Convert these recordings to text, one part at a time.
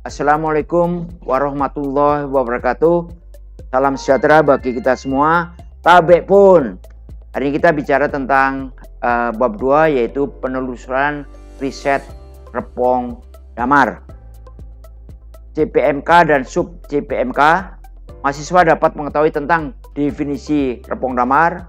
Assalamualaikum warahmatullahi wabarakatuh. Salam sejahtera bagi kita semua. Tabek pun. Hari ini kita bicara tentang bab 2, yaitu penelusuran riset Repong Damar. CPMK dan sub CPMK, mahasiswa dapat mengetahui tentang definisi Repong Damar,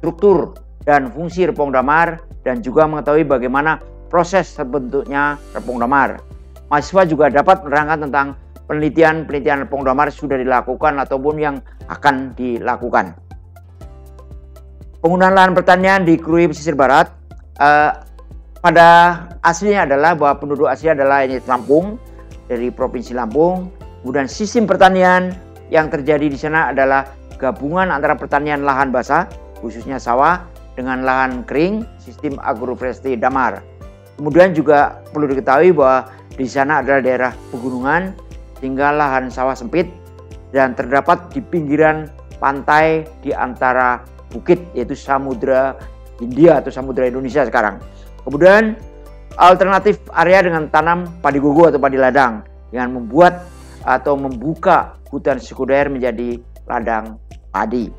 struktur dan fungsi Repong Damar, dan juga mengetahui bagaimana proses terbentuknya Repong Damar. Mahasiswa juga dapat menerangkan tentang penelitian Repong Damar sudah dilakukan ataupun yang akan dilakukan. Penggunaan lahan pertanian di Krui pesisir barat pada aslinya adalah bahwa penduduk asli adalah Lampung, dari Provinsi Lampung. Kemudian sistem pertanian yang terjadi di sana adalah gabungan antara pertanian lahan basah, khususnya sawah, dengan lahan kering, sistem agroforestry Damar. Kemudian juga perlu diketahui bahwa di sana adalah daerah pegunungan sehingga lahan sawah sempit dan terdapat di pinggiran pantai di antara bukit, yaitu Samudra Hindia atau Samudra Indonesia sekarang. Kemudian alternatif area dengan tanam padi gogo atau padi ladang dengan membuat atau membuka hutan sekunder menjadi ladang padi.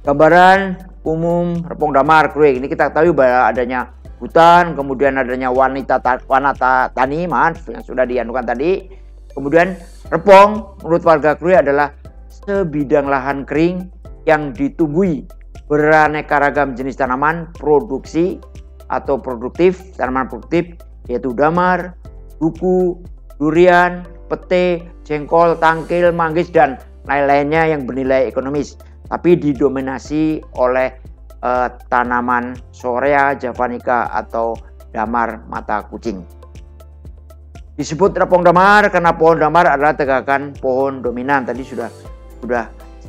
Gambaran umum Repong Damar Krui ini kita ketahui bahwa adanya hutan, kemudian adanya wanita tani, yang sudah dianukan tadi. Kemudian Repong menurut warga Krui adalah sebidang lahan kering yang ditumbuhi beraneka ragam jenis tanaman produksi atau produktif, tanaman produktif yaitu damar, duku, durian, pete, jengkol, tangkil, manggis, dan lain-lainnya yang bernilai ekonomis, tapi didominasi oleh tanaman Sorea javanica atau damar mata kucing. Disebut Repong Damar karena pohon damar adalah tegakan pohon dominan, tadi sudah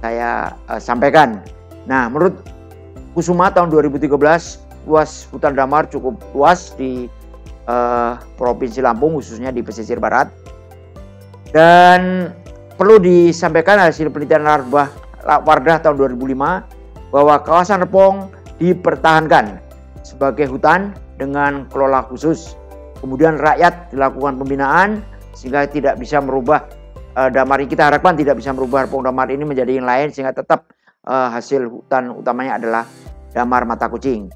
saya sampaikan. Nah, menurut Kusuma tahun 2013, luas hutan damar cukup luas di Provinsi Lampung, khususnya di pesisir barat. Dan perlu disampaikan hasil penelitian Wardah tahun 2005 bahwa kawasan Repong dipertahankan sebagai hutan dengan kelola khusus. Kemudian rakyat dilakukan pembinaan sehingga tidak bisa merubah damar ini. Kita harapkan tidak bisa merubah Repong Damar ini menjadi yang lain, sehingga tetap hasil hutan utamanya adalah damar mata kucing.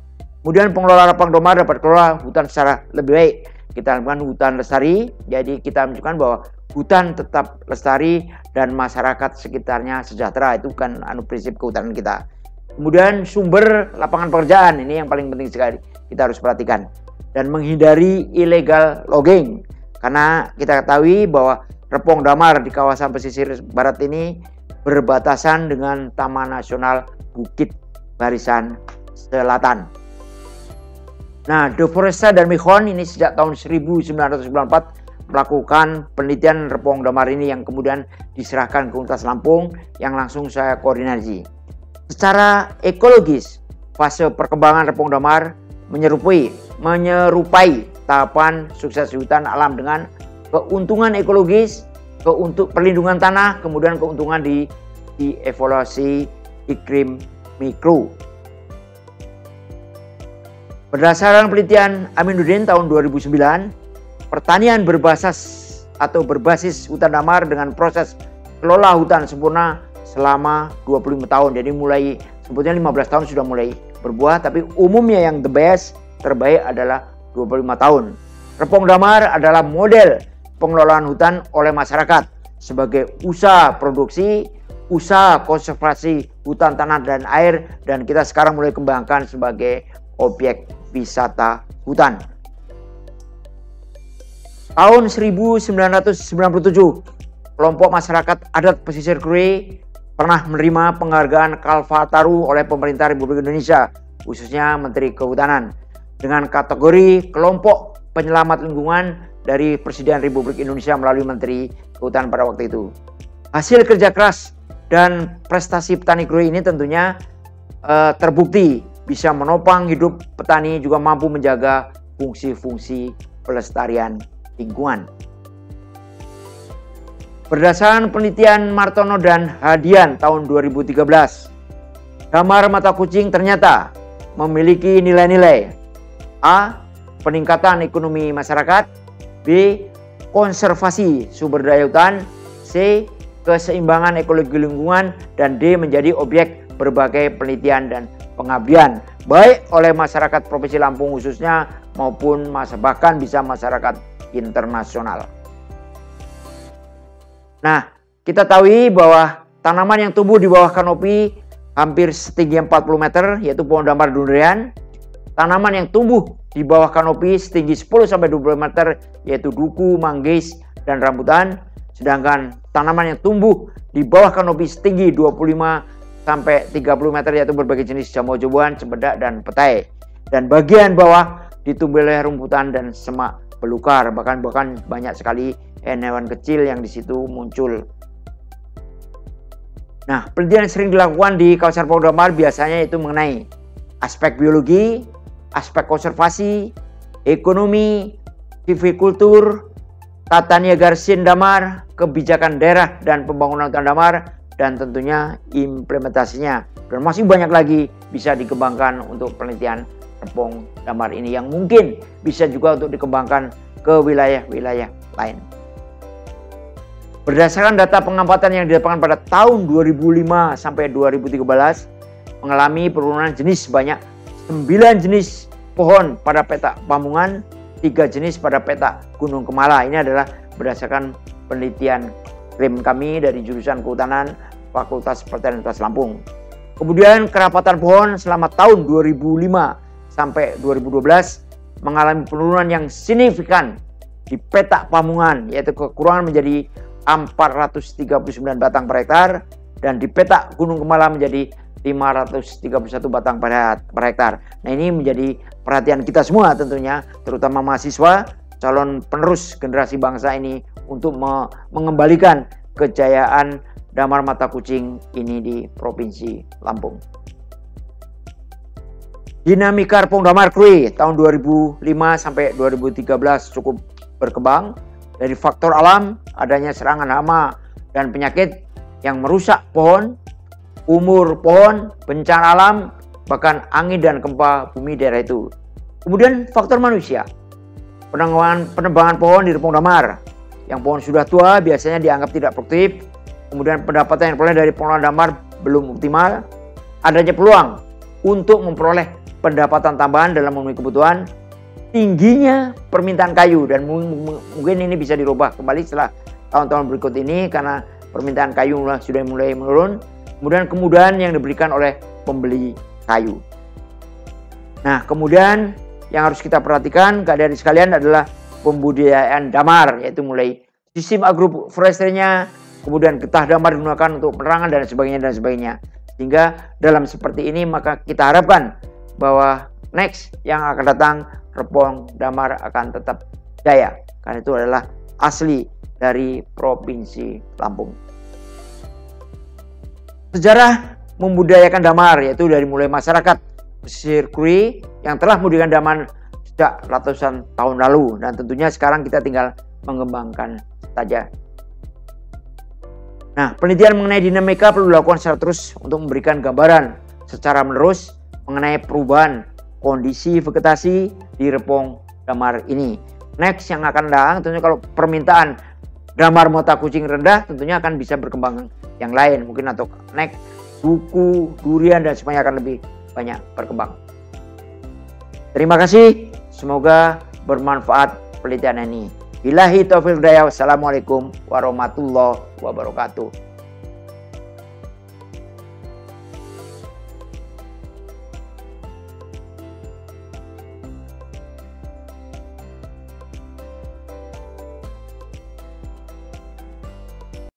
Kemudian pengelola Repong Damar dapat kelola hutan secara lebih baik. Kita lakukan hutan lestari, jadi kita menunjukkan bahwa hutan tetap lestari dan masyarakat sekitarnya sejahtera. Itu kan prinsip kehutanan kita. Kemudian sumber lapangan pekerjaan, ini yang paling penting sekali kita harus perhatikan. Dan menghindari illegal logging, karena kita ketahui bahwa Repong Damar di kawasan pesisir barat ini berbatasan dengan Taman Nasional Bukit Barisan Selatan. Nah, De Foresta dan Michon ini sejak tahun 1994 melakukan penelitian Repong Damar ini yang kemudian diserahkan ke Universitas Lampung yang langsung saya koordinasi. Secara ekologis, fase perkembangan Repong Damar menyerupai tahapan sukses hutan alam dengan keuntungan ekologis, perlindungan tanah, kemudian keuntungan di evaluasi iklim mikro. Berdasarkan penelitian Aminuddin tahun 2009, pertanian berbasis hutan damar dengan proses kelola hutan sempurna selama 25 tahun. Jadi mulai sebetulnya 15 tahun sudah mulai berbuah, tapi umumnya yang terbaik adalah 25 tahun. Repong Damar adalah model pengelolaan hutan oleh masyarakat sebagai usaha produksi, usaha konservasi hutan, tanah, dan air, dan kita sekarang mulai kembangkan sebagai objek wisata hutan. Tahun 1997, kelompok masyarakat adat pesisir Krui pernah menerima penghargaan Kalpataru oleh pemerintah Republik Indonesia, khususnya Menteri Kehutanan, dengan kategori kelompok penyelamat lingkungan dari Presiden Republik Indonesia melalui Menteri Kehutanan pada waktu itu. Hasil kerja keras dan prestasi petani Krui ini tentunya terbukti bisa menopang hidup petani, juga mampu menjaga fungsi-fungsi pelestarian lingkungan. Berdasarkan penelitian Martono dan Hadian tahun 2013, damar mata kucing ternyata memiliki nilai-nilai A. Peningkatan ekonomi masyarakat, B. konservasi sumber daya hutan, C. keseimbangan ekologi lingkungan, dan D. menjadi objek berbagai penelitian dan pengabdian baik oleh masyarakat Provinsi Lampung khususnya maupun bahkan bisa masyarakat internasional. Nah, kita tahu bahwa tanaman yang tumbuh di bawah kanopi hampir setinggi 40 meter yaitu pohon damar durian. Tanaman yang tumbuh di bawah kanopi setinggi 10-20 meter yaitu duku, manggis, dan rambutan. Sedangkan tanaman yang tumbuh di bawah kanopi setinggi 25-30 meter yaitu berbagai jenis jambu-jambuan, cempedak, dan petai. Dan bagian bawah ditumbuhi oleh rumputan dan semak belukar. Bahkan banyak sekali hewan kecil yang di situ muncul. Nah, penelitian yang sering dilakukan di kawasan Pohon Damar biasanya itu mengenai aspek biologi, aspek konservasi, ekonomi, silvikultur, tata niaga resin damar, kebijakan daerah dan pembangunan hutan damar, dan tentunya implementasinya. Dan masih banyak lagi bisa dikembangkan untuk penelitian Repong Damar ini yang mungkin bisa juga untuk dikembangkan ke wilayah-wilayah lain. Berdasarkan data pengamatan yang dilakukan pada tahun 2005 sampai 2013 mengalami penurunan jenis sebanyak 9 jenis pohon pada petak Pamungan, 3 jenis pada petak Gunung Kemala. Ini adalah berdasarkan penelitian tim kami dari jurusan Kehutanan Fakultas Pertanian Universitas Lampung. Kemudian kerapatan pohon selama tahun 2005 sampai 2012 mengalami penurunan yang signifikan di petak Pamungan, yaitu kekurangan menjadi 439 batang per hektar, dan di petak Gunung Kemala menjadi 531 batang per hektar. Nah, ini menjadi perhatian kita semua tentunya, terutama mahasiswa, calon penerus generasi bangsa ini untuk mengembalikan kejayaan damar mata kucing ini di Provinsi Lampung. Dinamika Repong Damar Krui tahun 2005 sampai 2013 cukup berkembang. Dari faktor alam, adanya serangan hama dan penyakit yang merusak pohon, umur pohon, bencana alam, bahkan angin dan gempa bumi daerah itu. Kemudian faktor manusia, penebangan pohon di Repong Damar. Yang pohon sudah tua biasanya dianggap tidak produktif. Kemudian pendapatan yang diperoleh dari pengelolaan damar belum optimal. Adanya peluang untuk memperoleh pendapatan tambahan dalam memenuhi kebutuhan. Tingginya permintaan kayu, dan mungkin ini bisa dirubah kembali setelah tahun-tahun berikut ini karena permintaan kayu sudah mulai menurun. Kemudian kemudahan yang diberikan oleh pembeli kayu. Nah, kemudian yang harus kita perhatikan keadaan sekalian adalah pembudidayaan damar, yaitu mulai sistem agroforestry-nya, kemudian getah damar digunakan untuk penerangan dan sebagainya. Sehingga dalam seperti ini maka kita harapkan bahwa next yang akan datang Repong Damar akan tetap jaya, karena itu adalah asli dari Provinsi Lampung. Sejarah membudidayakan damar yaitu dari mulai masyarakat pesisir Krui yang telah membudidayakan damar sejak ratusan tahun lalu, dan tentunya sekarang kita tinggal mengembangkan saja. Nah, penelitian mengenai dinamika perlu dilakukan secara terus untuk memberikan gambaran secara menerus mengenai perubahan kondisi vegetasi di Repong Damar ini. Next yang akan datang tentunya kalau permintaan damar mata kucing rendah tentunya akan bisa berkembang yang lain mungkin, atau next duku, durian, dan semuanya akan lebih banyak berkembang. Terima kasih, semoga bermanfaat penelitian ini. Billahi taufiq hidayah. Wassalamualaikum warahmatullahi wabarakatuh.